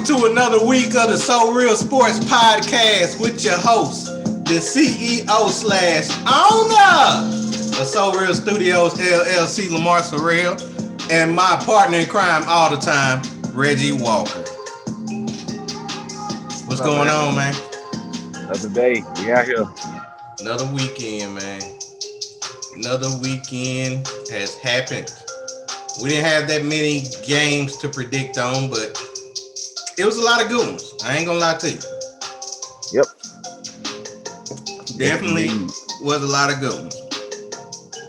to another week of the SoReal Sports Podcast with your host, the CEO slash owner of SoReal Studios LLC, Lamar Segment, and my partner in crime all the time, Reggie Walker. What's going on, man? Another day. We out here. Another weekend, man. Another weekend has happened. We didn't have that many games to predict on, but it was a lot of good ones. I ain't gonna lie to you. Yep. Definitely was a lot of good ones.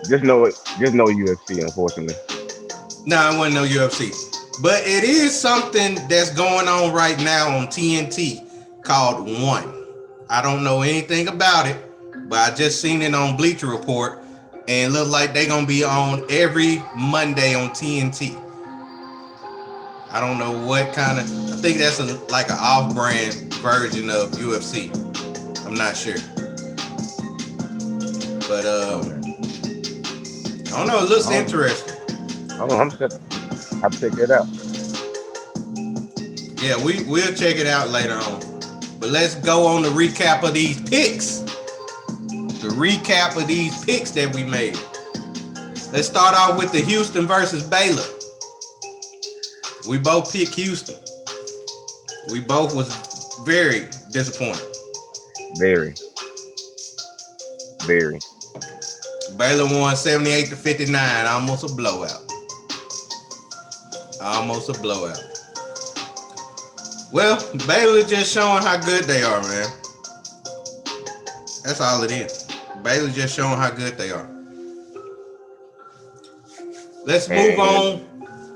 Just know it. Just no UFC, unfortunately. No, it wasn't no UFC. But it is something that's going on right now on TNT called One. I don't know anything about it, but I just seen it on Bleacher Report, and look like they're gonna be on every Monday on TNT. I don't know what kind of. I think that's like an off-brand version of UFC. I'm not sure, but I don't know. It looks interesting. I don't know. I'm just gonna have to check that out. Yeah, we'll check it out later on. But let's go on the recap of these picks. The recap of these picks that we made. Let's start off with the Houston versus Baylor. We both picked Houston. We both was very disappointed. Very. Baylor won 78-59, almost a blowout. Well, Baylor just showing how good they are, man. That's all it is. Baylor just showing how good they are. Let's move on.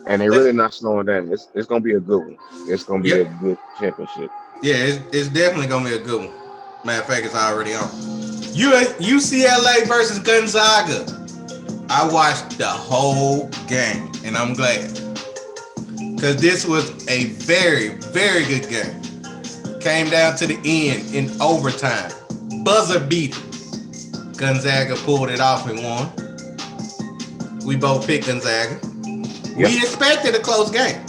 And they're really not slowing down. It's going to be a good one. It's going to be a good championship. Yeah, it's definitely going to be a good one. Matter of fact, it's already on. UCLA versus Gonzaga. I watched the whole game, and I'm glad. Because this was a very, very good game. Came down to the end in overtime. Buzzer beater. Gonzaga pulled it off and won. We both picked Gonzaga. Yep. We expected a close game.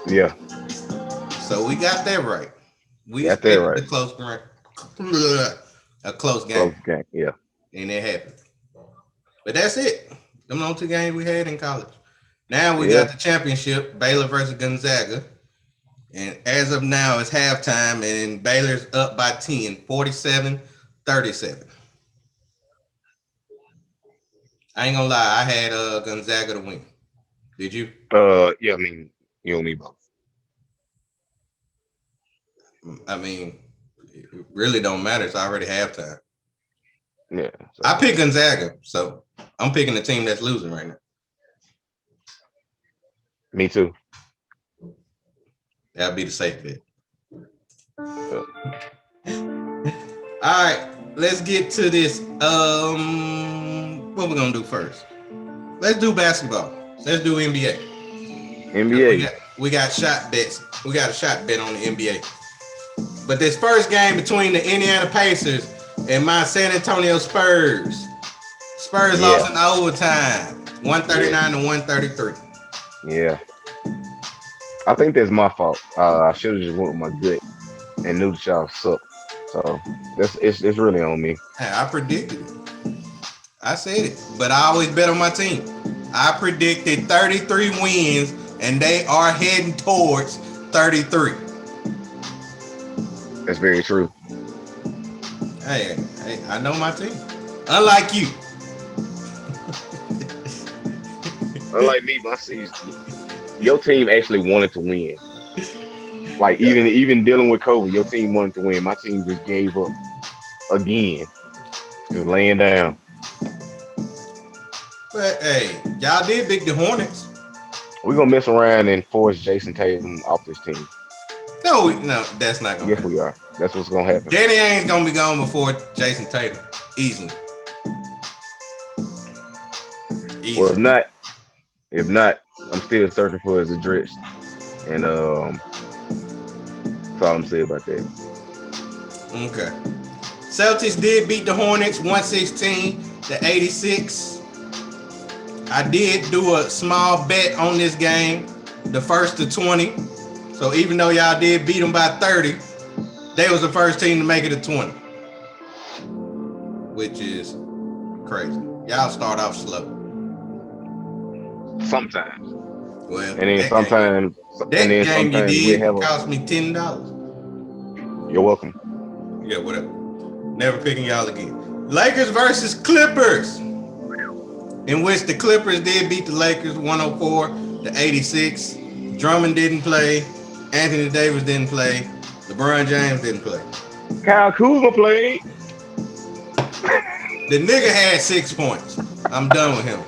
Yeah. So we got that right. We got that right. A close game. Close game, yeah. And it happened. But that's it. Them only two games we had in college. Now we got the championship, Baylor versus Gonzaga. And as of now, it's halftime, and Baylor's up by 10, 47-37. I ain't gonna lie, I had Gonzaga to win. Did you? Yeah, I mean, you and me both. I mean, it really don't matter. It's already halftime. Yeah. So. I picked Gonzaga, so I'm picking the team that's losing right now. Me too. That'll be the safe bet. All right, let's get to this. What we gonna do first? Let's do basketball. Let's do NBA. We got shot bets. We got a shot bet on the NBA. But this first game between the Indiana Pacers and my San Antonio Spurs. Spurs lost in overtime, 139-133. Yeah. I think that's my fault. I should have just went with my gut and knew that y'all suck. So it's really on me. Hey, I predicted it. I said it, but I always bet on my team. I predicted 33 wins, and they are heading towards 33. That's very true. Hey, I know my team. Unlike you. Unlike me, my season. Your team actually wanted to win. Like even dealing with COVID, your team wanted to win. My team just gave up again. Just laying down. But hey, y'all did beat the Hornets. We're gonna mess around and force Jason Tatum off this team. No, that's not gonna happen. Yes, we are. That's what's gonna happen. Danny Ainge's gonna be gone before Jason Tatum. Easily. Well, if not, I'm still searching for his address. And that's all I'm saying about that. Okay. Celtics did beat the Hornets 116-86. I did do a small bet on this game, the first to 20. So even though y'all did beat them by 30, they was the first team to make it to 20, which is crazy. Y'all start off slow. Sometimes. Well, And then that game you we did have cost me $10. You're welcome. Yeah, whatever. Never picking y'all again. Lakers versus Clippers, in which the Clippers did beat the Lakers 104-86. Drummond didn't play. Anthony Davis didn't play. LeBron James didn't play. Kyle Kuzma played. The nigga had 6 points. I'm done with him.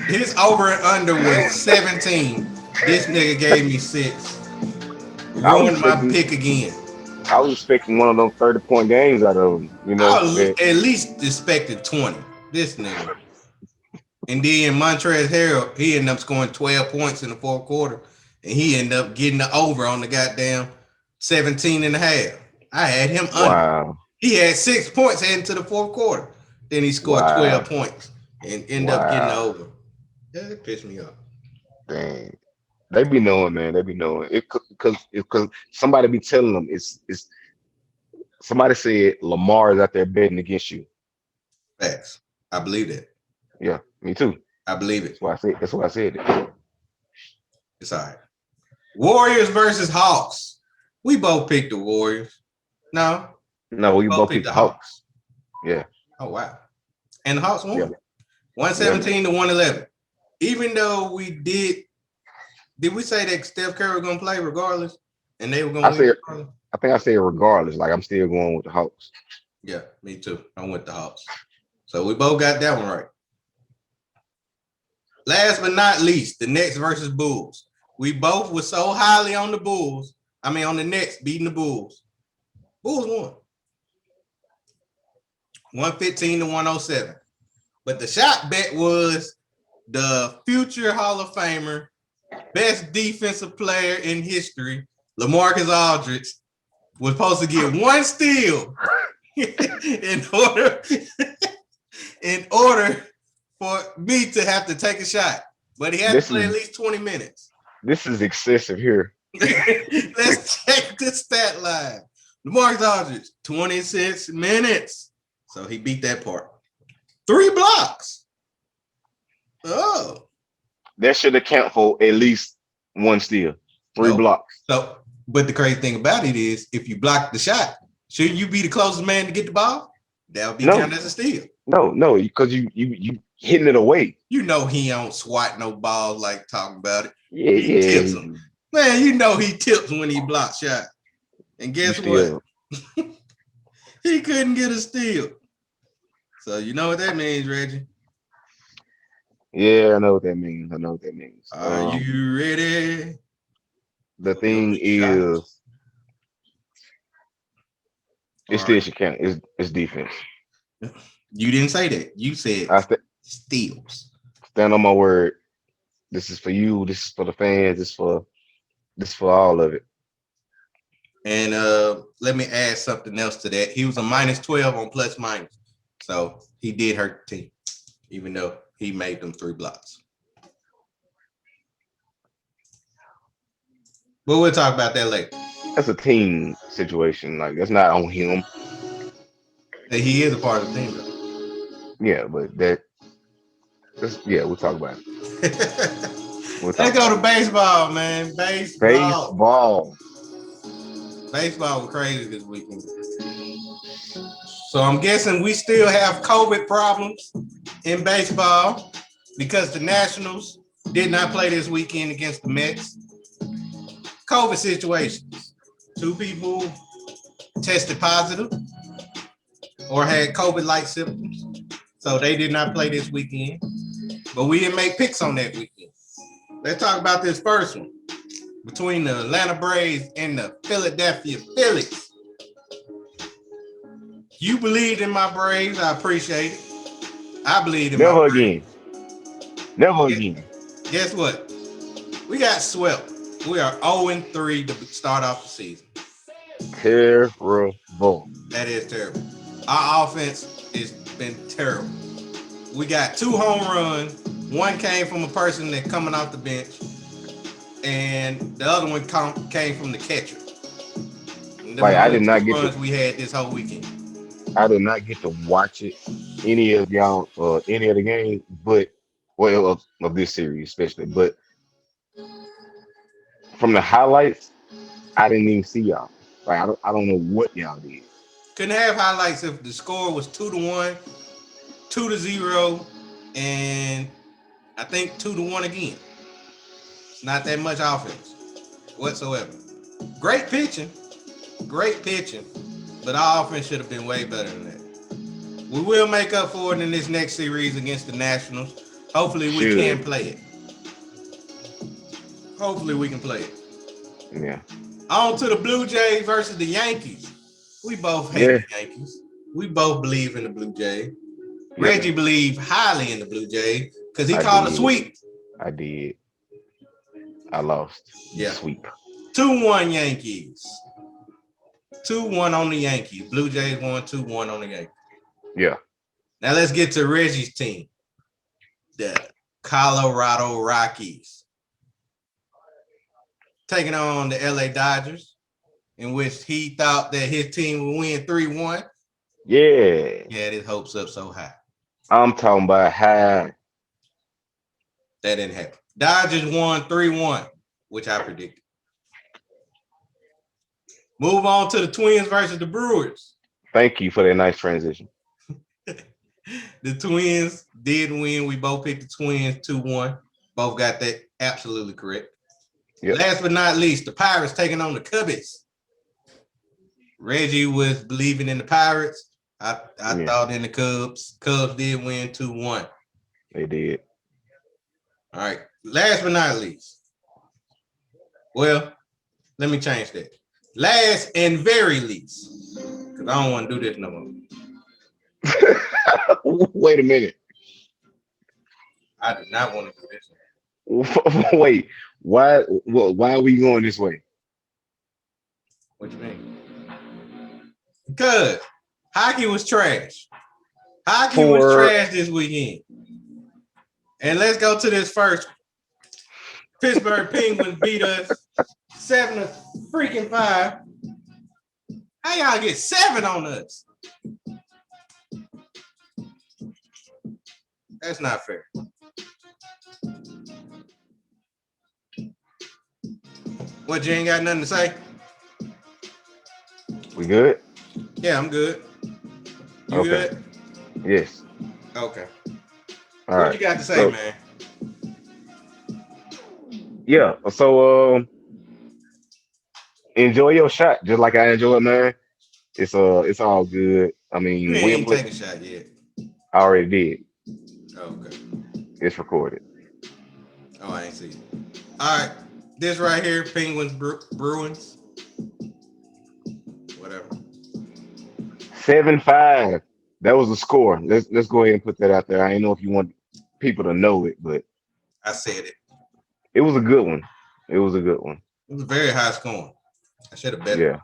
His over and under was 17. This nigga gave me 6. Ruined my pick again. I was expecting one of those 30-point games out of him. You know, I was at least expected 20. This nigga. And then Montrezl Harrell, he ended up scoring 12 points in the fourth quarter. And he ended up getting the over on the goddamn 17 and a half. I had him under. Wow. He had 6 points heading to the fourth quarter. Then he scored 12 points and ended up getting the over. Yeah, it pissed me off. Dang. They be knowing, man. They be knowing. Because somebody be telling them it's somebody said Lamar is out there betting against you. Facts. I believe that. Yeah, me too. I believe it. That's why I said it. It's all right. Warriors versus Hawks. We both picked the Warriors. No, we both picked the Hawks. Yeah. Oh, wow. And the Hawks won. Yeah. 117-111. Even though we did we say that Steph Curry was going to play regardless? And they were going to win regardless? I think I said regardless. Like, I'm still going with the Hawks. Yeah, me too. I'm with the Hawks. So we both got that one right. Last but not least, the Nets versus Bulls. We both were so highly on the Bulls. I mean, on the Nets beating the Bulls. Bulls won. 115-107. But the shot bet was the future Hall of Famer, best defensive player in history, LaMarcus Aldridge, was supposed to get one steal in order for me to have to take a shot. But he had to play at least 20 minutes. This is excessive here. Let's check the stat line. LaMarcus Aldridge, 26 minutes. So he beat that part. 3 blocks. Oh. That should account for at least one steal. 3 blocks. So, but the crazy thing about it is, if you block the shot, shouldn't you be the closest man to get the ball? That would be counted as a steal. No, because you hitting it away. You know he don't swat no balls like talking about it. Yeah, he tips them. Man, you know he tips when he blocks shot. And guess what? He couldn't get a steal. So you know what that means, Reggie? Yeah, I know what that means. Are you ready? The thing is, it still should count. It's defense. You didn't say that. You said steals. Stand on my word. This is for you. This is for the fans. This is for all of it. And let me add something else to that. He was a -12 on plus minus. So he did hurt the team, even though he made them 3 blocks. But we'll talk about that later. That's a team situation. Like, that's not on him. He is a part of the team, though. Yeah, but we'll talk about it. Let's go to baseball, man. Baseball was crazy this weekend. So I'm guessing we still have COVID problems in baseball because the Nationals did not play this weekend against the Mets. COVID situations. 2 people tested positive or had COVID-like symptoms. So they did not play this weekend. But we didn't make picks on that weekend. Let's talk about this first one between the Atlanta Braves and the Philadelphia Phillies. You believed in my Braves. I appreciate it. I believed in Never my again. Braves. Never again. Guess what? We got swept. We are 0-3 to start off the season. Terrible. That is terrible. Our offense has been terrible. We got 2 home runs. 1 came from a person that's coming off the bench. and the other one came from the catcher. And them Like the I only did not two get to runs we had this whole weekend. I did not get to watch it any of y'all any of the games, but well of this series especially. But from the highlights, I didn't even see y'all. Like I don't know what y'all did. Couldn't have highlights if the score was 2-1, 2-0, and I think 2-1 again. Not that much offense whatsoever. Great pitching, but our offense should have been way better than that. We will make up for it in this next series against the Nationals. Hopefully we can play it. Hopefully we can play it. Yeah. On to the Blue Jays versus the Yankees. We both hate the Yankees. We both believe in the Blue Jays. Reggie believed highly in the Blue Jays because he called a sweep. I did. I lost. Yeah. Sweep. 2-1 Yankees. 2-1 on the Yankees. Blue Jays won 2-1 on the Yankees. Yeah. Now let's get to Reggie's team. The Colorado Rockies. Taking on the LA Dodgers, in which he thought that his team would win 3-1. Yeah. He had his hopes up so high. I'm talking about high. That didn't happen. Dodgers won 3-1, which I predicted. Move on to the Twins versus the Brewers. Thank you for that nice transition. The Twins did win. We both picked the Twins 2-1. Both got that absolutely correct. Yep. Last but not least, the Pirates taking on the Cubbies. Reggie was believing in the Pirates. I thought in the Cubs. Cubs did win 2-1. They did. All right. Last but not least. Well, let me change that. Last and very least. Because I don't want to do this no more. Wait a minute. I do not want to do this. Wait. Why are we going this way? What you mean? Because hockey was trash. Hockey was trash this weekend. And let's go to this first. Pittsburgh Penguins beat us 7-5. How y'all get 7 on us? That's not fair. What, you ain't got nothing to say? We good? Yeah, I'm good. You good? Yes. Okay. All what right. You got to say, man? Yeah. So enjoy your shot, just like I enjoy it, man. It's all good. I mean, you ain't take a shot yet. I already did. Okay. It's recorded. Oh, I ain't see it. All right. This right here, Penguins Bruins. Whatever. 7-5. That was the score. Let's go ahead and put that out there. I didn't know if you want people to know it, but I said it. It was a good one. It was a good one. It was very high scoring. I should have bet. Yeah.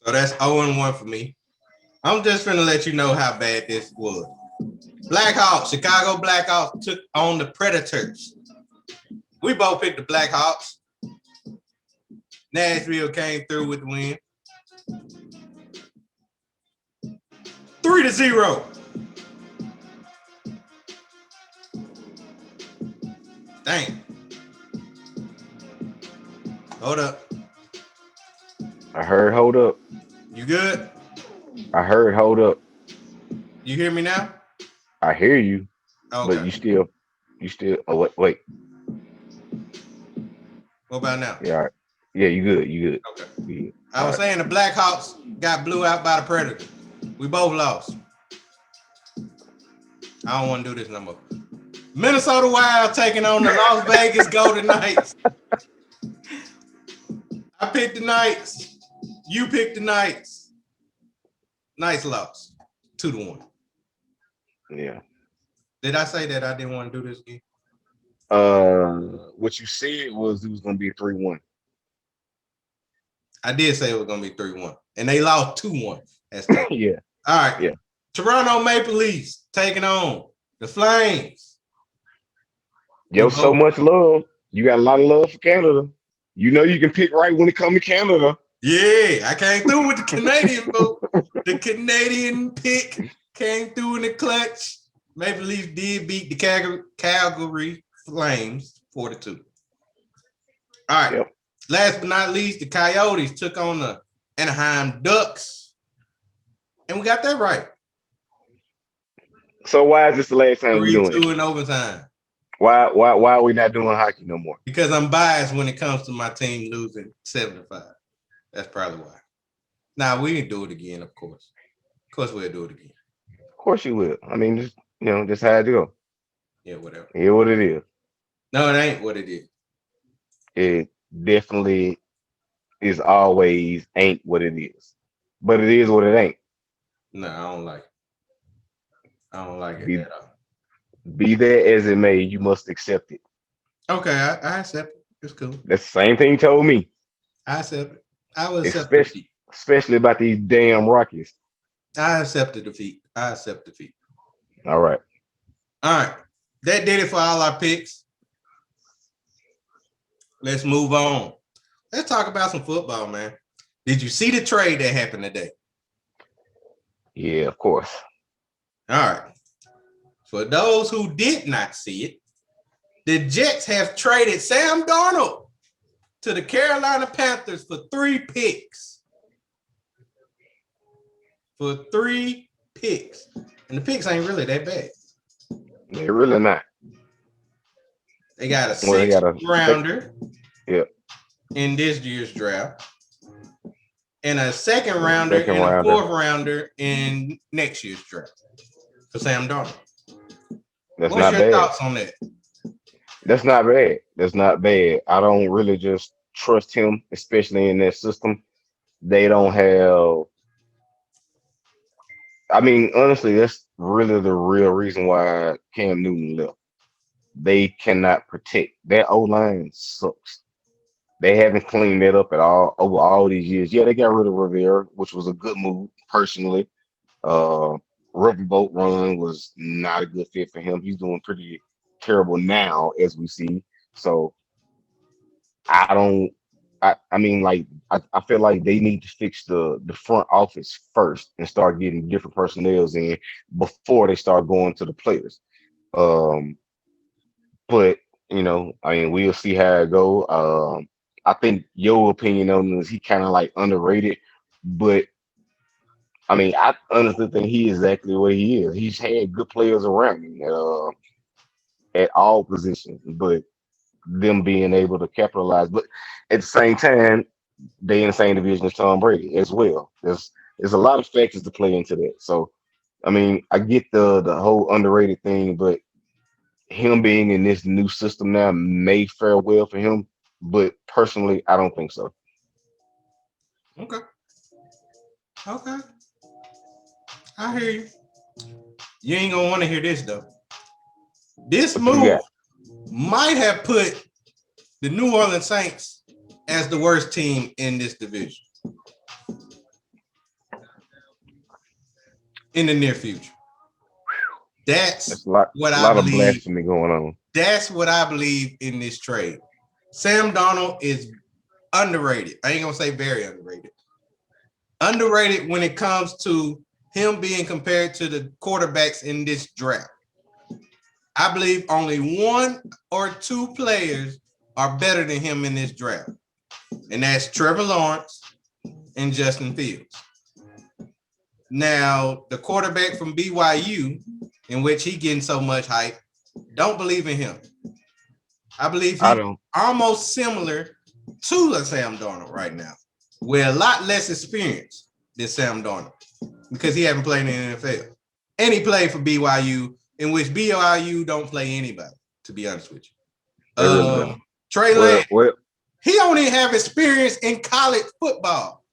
So that's 0-1 for me. I'm just gonna let you know how bad this was. Blackhawks, Chicago Blackhawks took on the Predators. We both picked the Blackhawks. Nashville came through with the win. 3-0. Dang. Hold up. I heard hold up. You good? I heard hold up. You hear me now? I hear you. Okay. But you still oh wait. What about now? Yeah, all right. Yeah, you good. Okay. Yeah. I was saying the Blackhawks got blew out by the Predators. We both lost. I don't want to do this no more. Minnesota Wild taking on the Las Vegas Golden Knights. I picked the Knights. You picked the Knights. Knights lost 2-1. Yeah. Did I say that I didn't want to do this again? What you said was it was gonna be a 3-1. I did say it was gonna be 3-1. And they lost 2-1. That's Yeah. All right. Yeah. Toronto Maple Leafs taking on the Flames. We Yo, so both. much love. You got a lot of love for Canada. You know you can pick right when it comes to Canada. Yeah, I came through with the Canadian vote. The Canadian pick came through in the clutch. Maple Leafs did beat the Calgary Flames 4-2. All right. Yep. Last but not least, the Coyotes took on the Anaheim Ducks. And we got that right. So why is this the last time we doing it? 3-2 in overtime. Why are we not doing hockey no more? Because I'm biased when it comes to my team losing 7-5. That's probably why. Now we can do it again, of course. Of course we'll do it again. Of course you will. I mean, just just how it go. Yeah, whatever. Hear what it is. No, it ain't what it is. It definitely is always ain't what it is. But it is what it ain't. No, I don't like it. I don't like it Be at all. be that as it may, you must accept it. Okay, I accept it. It's cool. That's the same thing you told me. I accept it. I will accept Especially defeat. especially about these damn Rockies. I accept the defeat. I accept defeat. All right. All right. That did it for all our picks. Let's move on. Let's talk about some football, man. Did you see the trade that happened today? Yeah, of course. All right. For those who did not see it, the Jets have traded Sam Darnold to the Carolina Panthers for 3 picks. For 3 picks. And the picks ain't really that bad. They're really not. They got a Well, they got sixth a rounder Yep. in this year's draft, and a second rounder Second and a rounder. fourth rounder in next year's draft for Sam Darnold. That's What's not your bad. thoughts on that? That's not bad. That's not bad. I don't really just trust him, especially in that system. They don't have. I mean, honestly, that's really the real reason why Cam Newton left. They cannot protect. That O line sucks. They haven't cleaned that up at all over all these years. Yeah, they got rid of Rivera, which was a good move personally. Uh, Riverboat Run was not a good fit for him. He's doing pretty terrible now, as we see. So I don't. I mean, like I feel like they need to fix the front office first and start getting different personnels in before they start going to the players. Um, but I mean, we'll see how it go. I think your opinion on him is he kind of like underrated, but I mean, I honestly think he is exactly what he is. He's had good players around him at all positions, but them being able to capitalize. But at the same time, they in the same division as Tom Brady as well. There's a lot of factors to play into that. So I mean, I get the whole underrated thing, but him being in this new system now may fare well for him. But personally, I don't think so. Okay. Okay. I hear you. You ain't gonna want to hear this though. This What you move got? might have put the New Orleans Saints as the worst team in this division in the near future. That's There's what a I lot of believe. blasphemy going on. That's what I believe in this trade. Sam Darnold is underrated. I ain't gonna say very underrated. Underrated when it comes to him being compared to the quarterbacks in this draft. I believe only 1 or 2 players are better than him in this draft, and that's Trevor Lawrence and Justin Fields. Now, the quarterback from BYU, in which he getting so much hype, don't believe in him. I believe I he's don't. almost similar to Sam Darnold right now, with a lot less experience than Sam Darnold because he haven't played in the NFL. And he played for BYU, in which BYU don't play anybody, to be honest with They really you. don't. Trey Well, Lance, well, he don't even have experience in college football.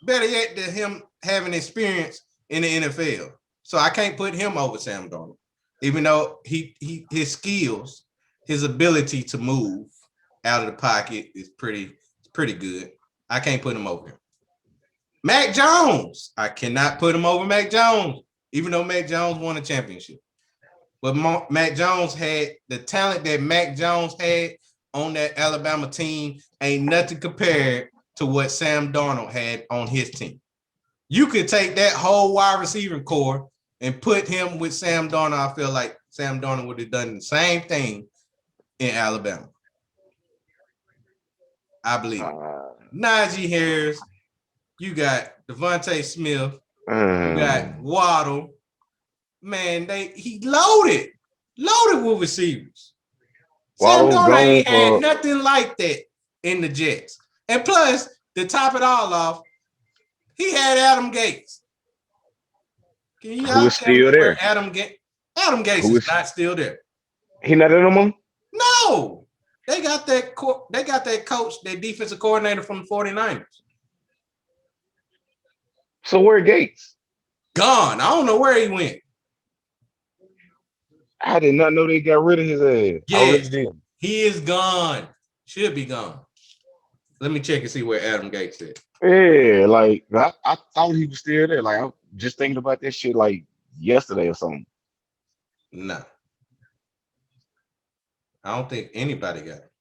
Better yet than him having experience in the NFL. So I can't put him over Sam Darnold, even though his skills, his ability to move out of the pocket is pretty good. I can't put him over him. Mac Jones, I cannot put him over Mac Jones, even though Mac Jones won a championship. But Mac Jones had the talent that Mac Jones had on that Alabama team ain't nothing compared to what Sam Darnold had on his team. You could take that whole wide receiver core and put him with Sam Darnold. I feel like Sam Darnold would have done the same thing in Alabama. I believe. Najee Harris, you got Devontae Smith, you got Waddle. Man, he loaded with receivers. Sam Darnold ain't had nothing like that in the Jets. And plus, to top it all off, he had Adam Gates. Who is still there? Adam Gates is not still there. He not there no more? No. They got that coach, that defensive coordinator from the 49ers. So where Gates? Gone. I don't know where he went. I did not know they got rid of his ass. Yeah, he is gone. Should be gone. Let me check and see where Adam Gates is. Yeah, like I thought he was still there. Like I'm just thinking about this shit like yesterday or something. No. I don't think anybody got it.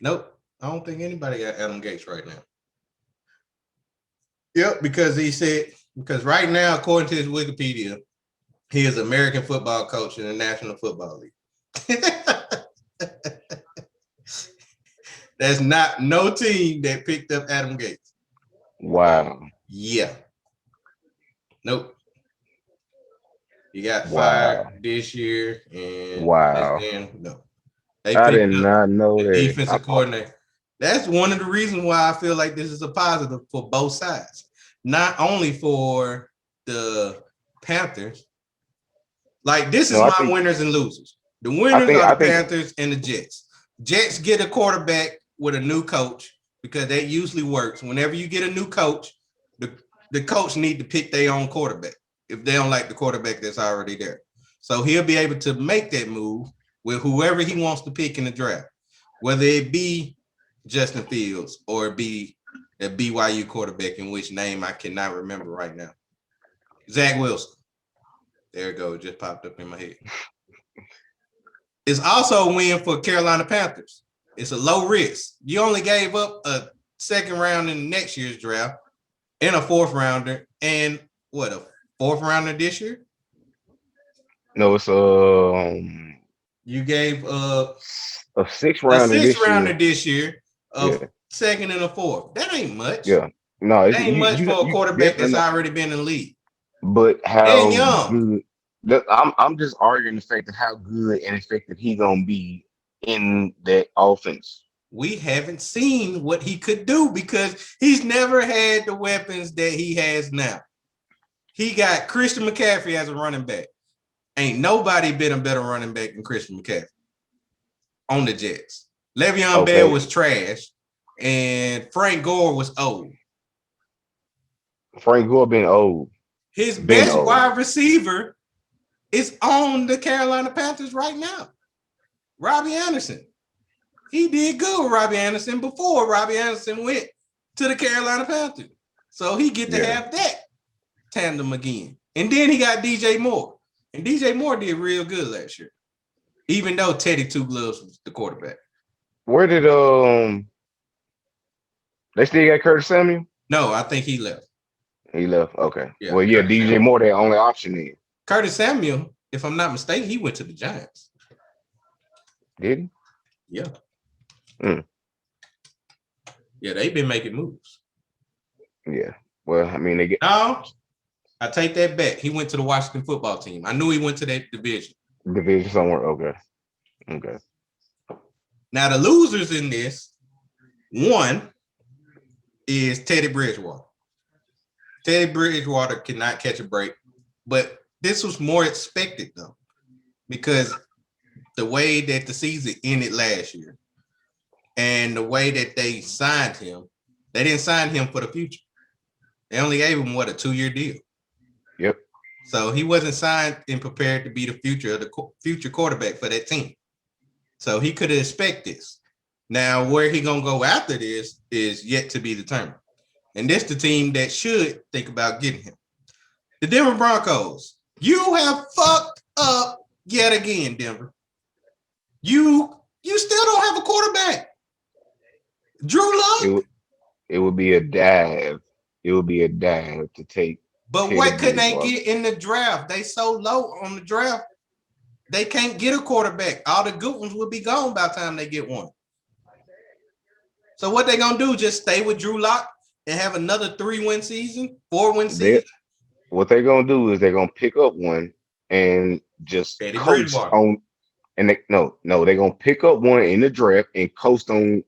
Nope. I don't think anybody got Adam Gates right now. Yep, because right now, according to his Wikipedia, he is American football coach in the National Football League. There's no team that picked up Adam Gates. Wow. Yeah. Nope. He got fired this year, and no. I did not know that. Defensive coordinator. That's one of the reasons why I feel like this is a positive for both sides. Not only for the Panthers. Like, this is my winners and losers. The winners are the Panthers and the Jets. Jets get a quarterback with a new coach because that usually works. Whenever you get a new coach, the coach need to pick their own quarterback if they don't like the quarterback that's already there. So he'll be able to make that move with whoever he wants to pick in the draft, whether it be Justin Fields or it be a BYU quarterback, in which name I cannot remember right now. Zach Wilson. There it goes. Just popped up in my head. It's also a win for Carolina Panthers. It's a low risk. You only gave up a second round in next year's draft and a fourth rounder, and what, a fourth rounder this year? No, it's you gave a sixth rounder this year, second and a fourth. That ain't much. Yeah, no, that ain't much for a quarterback that's already been in the league. But how good? I'm just arguing the fact of how good and effective he gonna be in that offense. We haven't seen what he could do because he's never had the weapons that he has now. He got Christian McCaffrey as a running back. Ain't nobody been a better running back than Christian McCaffrey on the Jets. Le'Veon Bell was trash, and Frank Gore was old. Frank Gore been old. His best wide receiver is on the Carolina Panthers right now. Robbie Anderson. He did good with Robbie Anderson before Robbie Anderson went to the Carolina Panthers. So he get to have that tandem again. And then he got DJ Moore. And DJ Moore did real good last year. Even though Teddy Two Gloves was the quarterback. Where did they still got Curtis Samuel? No, I think he left. He left. Okay. Yeah, well, yeah, DJ Samuel. Moore, that only option is. Curtis Samuel, if I'm not mistaken, he went to the Giants. Did he? Yeah. Yeah, they've been making moves. Yeah. Well, I mean, they get. No, I take that back. He went to the Washington football team. I knew he went to that division. Division somewhere. Okay. Now, the losers in this, one is Teddy Bridgewater. Teddy Bridgewater cannot catch a break, but this was more expected, though, because the way that the season ended last year and the way that they signed him, they didn't sign him for the future. They only gave him, a 2-year deal. Yep. So he wasn't signed and prepared to be the future quarterback for that team. So he could expect this. Now, where he going to go after this is yet to be determined. And this the team that should think about getting him. The Denver Broncos. You have fucked up yet again, Denver. You still don't have a quarterback. Drew It Lock. would it would be a dive. It would be a dive to take But Teddy what could they Bridgewater. get in the draft? They so low on the draft. They can't get a quarterback. All the good ones will be gone by the time they get one. So what they gonna do? Just stay with Drew Lock and have another 3-win season, 4-win They season? what they're gonna do is they're gonna pick up one and just Teddy coast Bridgewater. on. And they no, they're gonna pick up one in the draft and coast on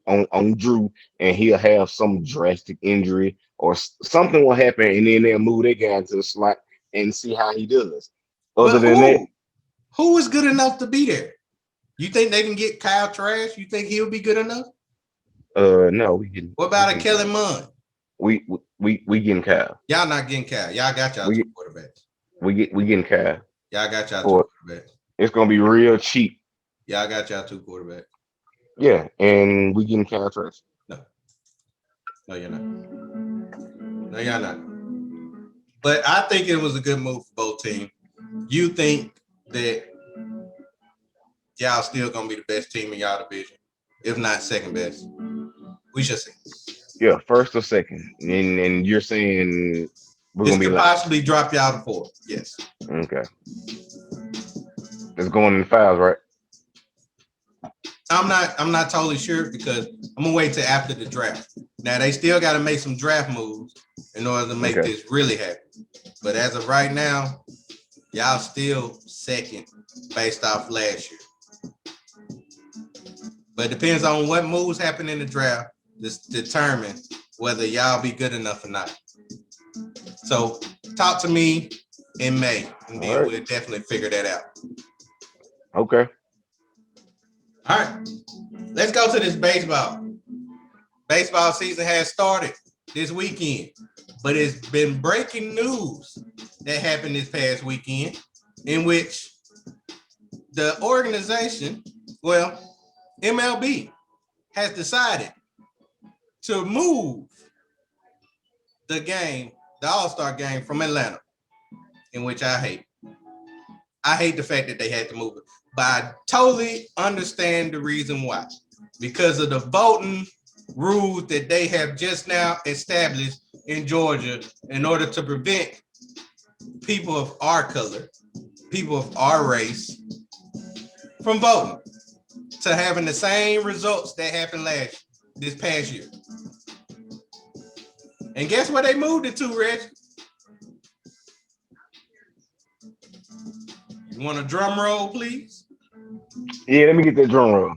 Drew, and he'll have some drastic injury or something will happen, and then they'll move that guy into the slot and see how he does. Other But than that, who is good enough to be there? You think they can get Kyle Trask? You think he'll be good enough? no, What we about a getting Kellen Kyle. Mond? We getting Kyle. Y'all not getting Kyle. Y'all got y'all two We quarterbacks. we getting Kyle Y'all got y'all two for quarterbacks. it's gonna be real cheap. Y'all got y'all two quarterbacks. Yeah, and we getting Kyle Trask. No, no, you're not. No, y'all not. But I think it was a good move for both teams. You think that y'all still gonna be the best team in y'all division, if not second best? We should see. Yeah, first or second, and you're saying we're This gonna be could last. possibly drop y'all to fourth. Yes. Okay, it's going in files, right? I'm not totally sure because I'm gonna wait till after the draft. Now they still gotta make some draft moves in order to make Okay, this really happen. But as of right now, y'all still second based off last year. But it depends on what moves happen in the draft to determine whether y'all be good enough or not. So talk to me in May, and all then right, we'll definitely figure that out. okay. All right, let's go to this baseball. Baseball season has started this weekend, but it's been breaking news that happened this past weekend in which the organization, well, MLB, has decided to move the game, the All-Star game from Atlanta, in which I hate. I hate the fact that they had to move it, but I totally understand the reason why. Because of the voting rules that they have just now established in Georgia in order to prevent people of our color, people of our race, from voting, to having the same results that happened this past year. And guess where they moved it to, Reg? You want a drum roll, please? Yeah, let me get that drum roll.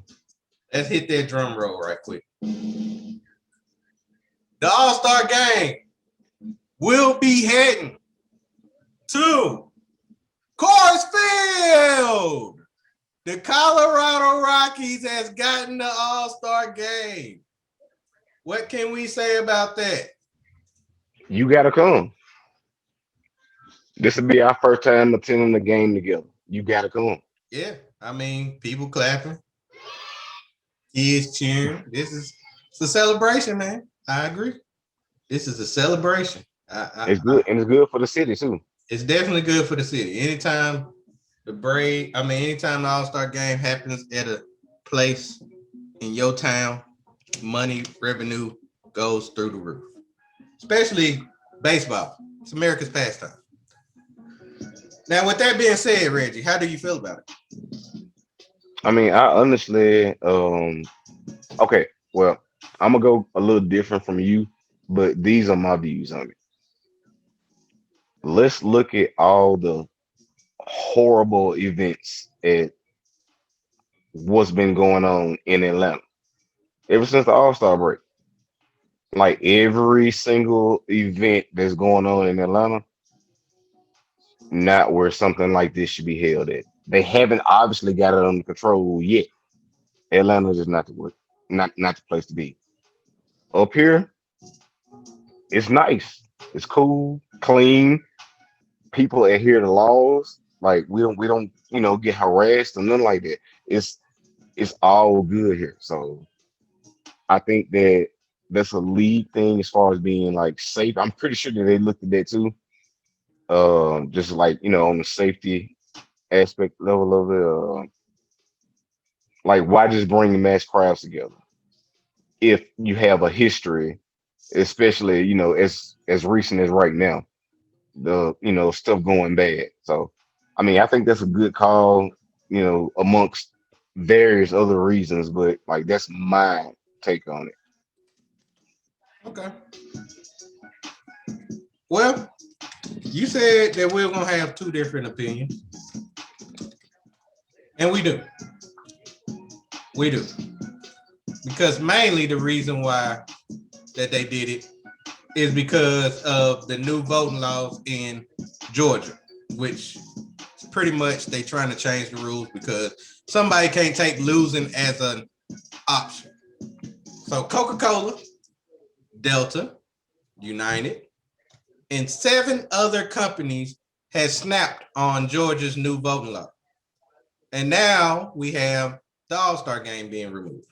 Let's hit that drum roll right quick. The All-Star game will be heading to Coors Field. The Colorado Rockies has gotten the All-Star game. What can we say about that? You gotta come. This will be our first time attending the game together. You gotta come. Yeah, I mean, people clapping, kids cheering. It's a celebration, man. I agree. This is a celebration. It's good for the city too. It's definitely good for the city. Anytime anytime the All-Star game happens at a place in your town, money, revenue goes through the roof. Especially baseball. It's America's pastime. Now, with that being said, Reggie, how do you feel about it? I mean, I honestly, okay, well, I'm gonna go a little different from you, but these are my views on it. Let's look at all the horrible events at what's been going on in Atlanta ever since the All-Star break. Like every single event that's going on in Atlanta, not where something like this should be held at. They haven't obviously got it under control yet. Atlanta is not the work, not the place to be. Up here, it's nice. It's cool, clean. People adhere to laws. Like we don't get harassed or nothing like that. It's all good here. So I think that's a league thing as far as being like safe. I'm pretty sure that they looked at that too. Just like on the safety aspect level of it. Like, why just bring the mass crowds together if you have a history, especially as recent as right now, the stuff going bad. So, I mean, I think that's a good call, amongst various other reasons, but like that's my take on it. Okay. Well, you said that we're gonna have two different opinions, and we do. We do. Because mainly the reason why that they did it is because of the new voting laws in Georgia, which pretty much they trying to change the rules because somebody can't take losing as an option. So Coca-Cola, Delta, United, and 7 other companies has snapped on Georgia's new voting law. And now we have the All-Star game being removed.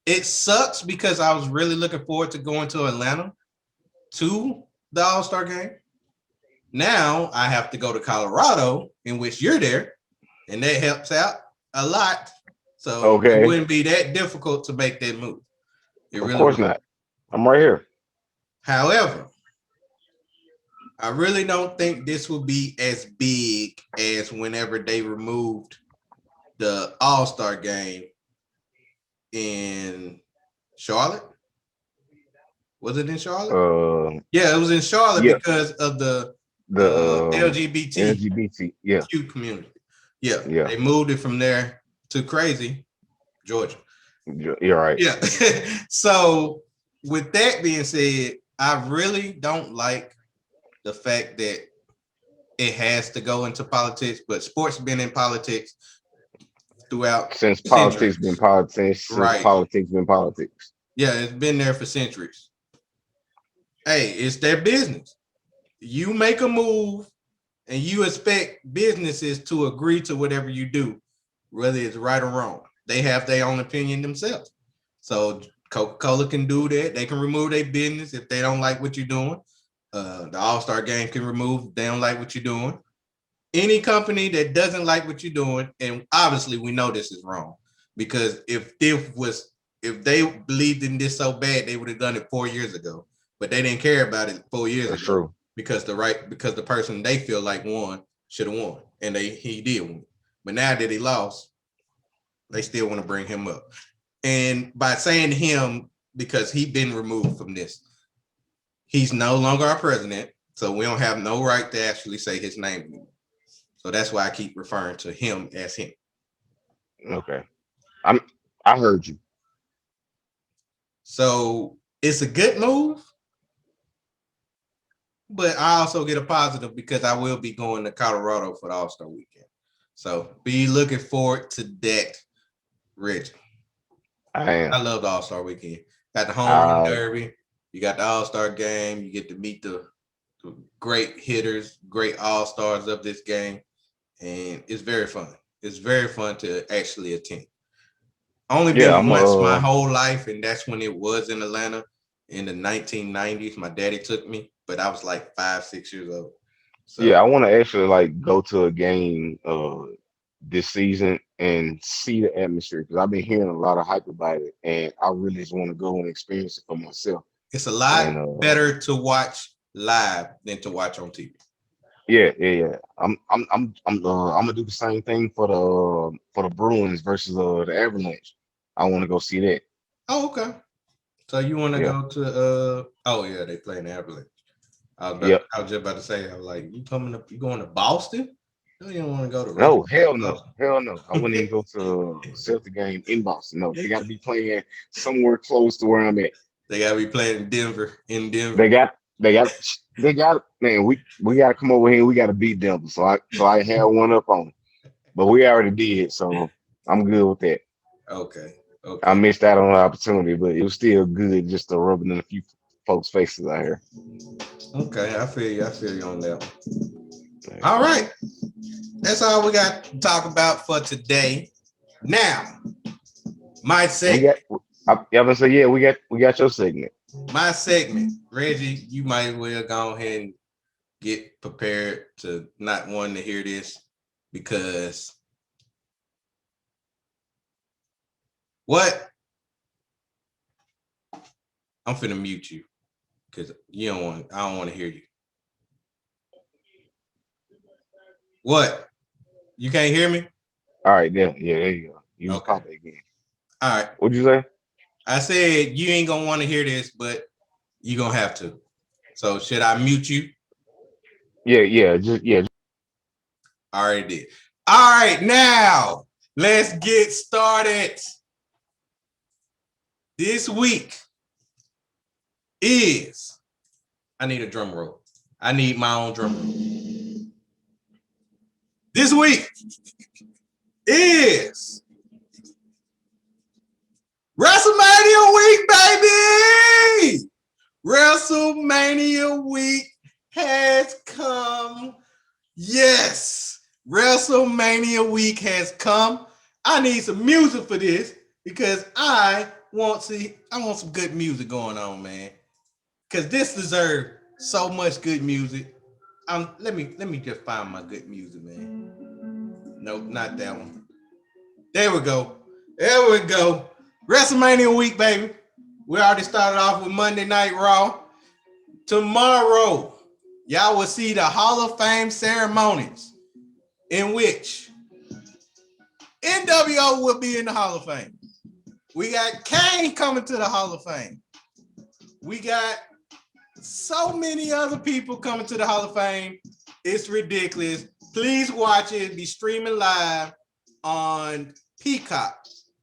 It sucks because I was really looking forward to going to Atlanta to the All-Star game. Now I have to go to Colorado, in which you're there, and that helps out a lot. So it Okay, wouldn't be that difficult to make that move. It of really course wouldn't. not. I'm right here. However, I really don't think this will be as big as whenever they removed the All-Star game in Charlotte. Was it in Charlotte? Uh, Yeah, it was in Charlotte yeah, because of the the LGBTQ LGBT. Yeah, community. Yeah, yeah, they moved it from there to crazy Georgia. you're right. Yeah. So with that being said, I really don't like the fact that it has to go into politics, but sports been in politics throughout Since politics been centuries. politics, since Right. politics been politics. Yeah, it's been there for centuries. Hey, it's their business. You make a move and you expect businesses to agree to whatever you do, whether it's right or wrong. They have their own opinion themselves. So Coca-Cola can do that. They can remove their business if they don't like what you're doing. The All-Star game can remove if they don't like what you're doing. Any company that doesn't like what you're doing, and obviously we know this is wrong, because if they believed in this so bad, they would have done it 4 years ago. But they didn't care about it 4 years That's ago true. because the person they feel like won should have won, and he did win. But now that he lost, they still want to bring him up. And by saying him, because he's been removed from this, he's no longer our president, so we don't have no right to actually say his name anymore. So that's why I keep referring to him as him. Okay, I'm. I heard you. So it's a good move, but I also get a positive because I will be going to Colorado for the All-Star weekend. So be looking forward to that, Rich. I I am. love the All-Star weekend. Got the home run Uh, derby. You got the All-Star game. You get to meet the great hitters, great All-Stars of this game. And it's very fun. It's very fun to actually attend. Only yeah, been I'm. once my whole life, and that's when it was in Atlanta in the 1990s. My daddy took me, but I was like 5, 6 years old. Yeah, I So want to actually like go to a game this season and see the atmosphere because I've been hearing a lot of hype about it, and I really just want to go and experience it for myself. it's a And lot better to watch live than to watch on TV. yeah, yeah, yeah. I'm gonna do the same thing for the Bruins versus the Avalanche. I want to go see that. Oh, okay. So you want to Yeah, go to oh yeah, they play in Avalanche. yep. I was just about to say, I was like, you coming up, you going to Boston? No, you don't want to go to No, Rush. hell no, hell no. I wouldn't even go to a Celtic game in Boston. No, they got to be playing somewhere close to where I'm at. They gotta be playing in Denver. In They Denver. got, they got. Man, we got to come over here. We got to beat them. So I had one up on 'em. But we already did. So I'm good with that. Okay. I Okay. missed out on the opportunity, but it was still good just to rub it in a few folks' faces out here. Okay. I feel you. I feel you on that one. Yeah. All right. That's all we got to talk about for today. Now, my We got. segment. I was gonna say, yeah, we got your segment. my segment. Reggie, you might as well go ahead and get prepared to not wanting to hear this because what? I'm finna mute you because I don't want to hear you. What? You can't hear me? All right, then. Yeah, there you go. You can Okay. pop it again. All right. What'd you say? I said you ain't gonna want to hear this, but you gonna have to. So should I mute you? Yeah. I already did. All right, now let's get started. This week is, I need a drum roll. I need my own drum roll. This week is WrestleMania week, baby! WrestleMania week has come. Yes, WrestleMania week has come. I need some music for this because I want some good music going on, man. Because this deserves so much good music. Let me just find my good music, man. Nope, not that one. There we go. There we go. WrestleMania week, baby. We already started off with Monday Night Raw. Tomorrow, y'all will see the Hall of Fame ceremonies in which NWO will be in the Hall of Fame. We got Kane coming to the Hall of Fame. We got so many other people coming to the Hall of Fame. It's ridiculous. Please watch it. It'll be streaming live on Peacock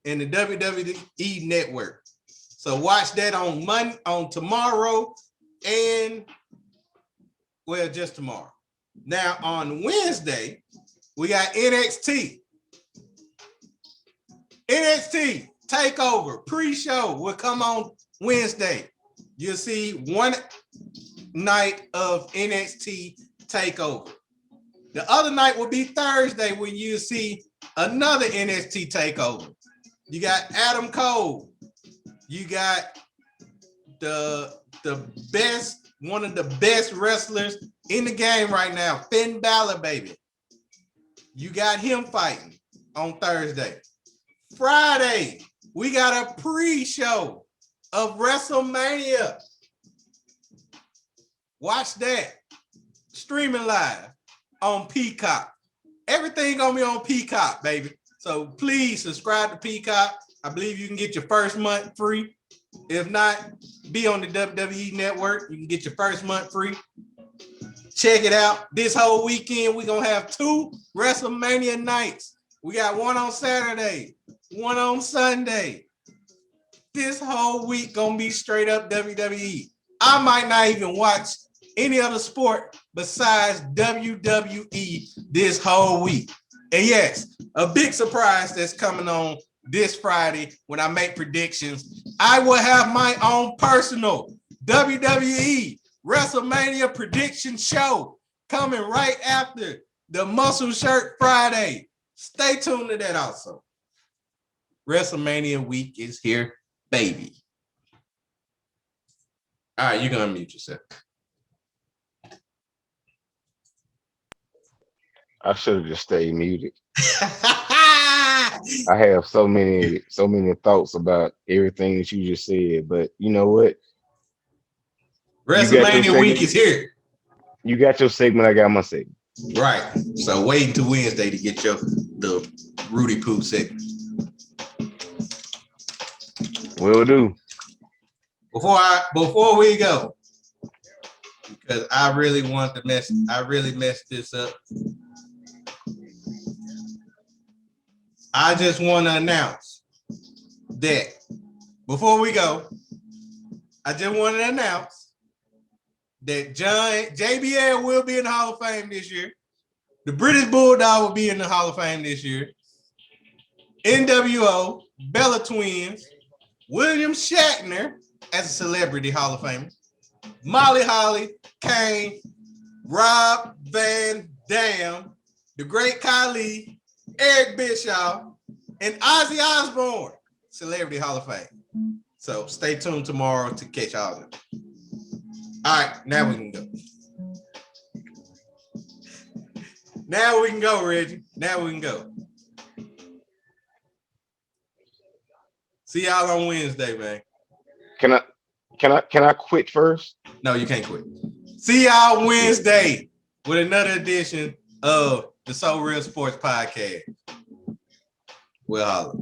and the WWE Network. So watch that on tomorrow and, well, just tomorrow. Now, on Wednesday, we got NXT. NXT TakeOver pre-show will come on Wednesday. You'll see one night of NXT TakeOver. The other night will be Thursday when you see another NXT TakeOver. You got Adam Cole. You got the best, one of the best wrestlers in the game right now, Finn Balor, baby. You got him fighting on Thursday. Friday, we got a pre-show of WrestleMania. Watch that. Streaming live on Peacock. Everything gonna be on Peacock, baby. So please subscribe to Peacock. I believe you can get your first month free. If not, be on the WWE Network. You can get your first month free. Check it out. This whole weekend, we're gonna have 2 WrestleMania nights. We got one on Saturday, one on Sunday. This whole week gonna be straight up WWE. I might not even watch any other sport besides WWE this whole week. And yes, a big surprise that's coming on this Friday when I make predictions. I will have my own personal WWE WrestleMania prediction show coming right after the Muscle Shirt Friday. Stay tuned to that also. WrestleMania week is here, baby. All right, you're going to mute yourself. I should have just stayed muted. I have so many thoughts about everything that you just said, but you know what? WrestleMania week is here. You got your segment, I got my segment. Right. So wait until Wednesday to get the Rudy Poo segment. Will do. Before we go, because I really messed this up. I just want to announce that before we go, I just want to announce that JBL will be in the Hall of Fame this year. The British Bulldog will be in the Hall of Fame this year. NWO, Bella Twins, William Shatner as a celebrity Hall of Famer, Molly Holly, Kane, Rob Van Dam, the Great Khali, Eric Bischoff, and Ozzy Osbourne, Celebrity Hall of Fame. So stay tuned tomorrow to catch all of them. All right, now we can go. Now we can go, Reggie. Now we can go. See y'all on Wednesday, man. Can I quit first? No, you can't quit. See y'all Wednesday with another edition of the SoReal Sports Podcast. We'll holler.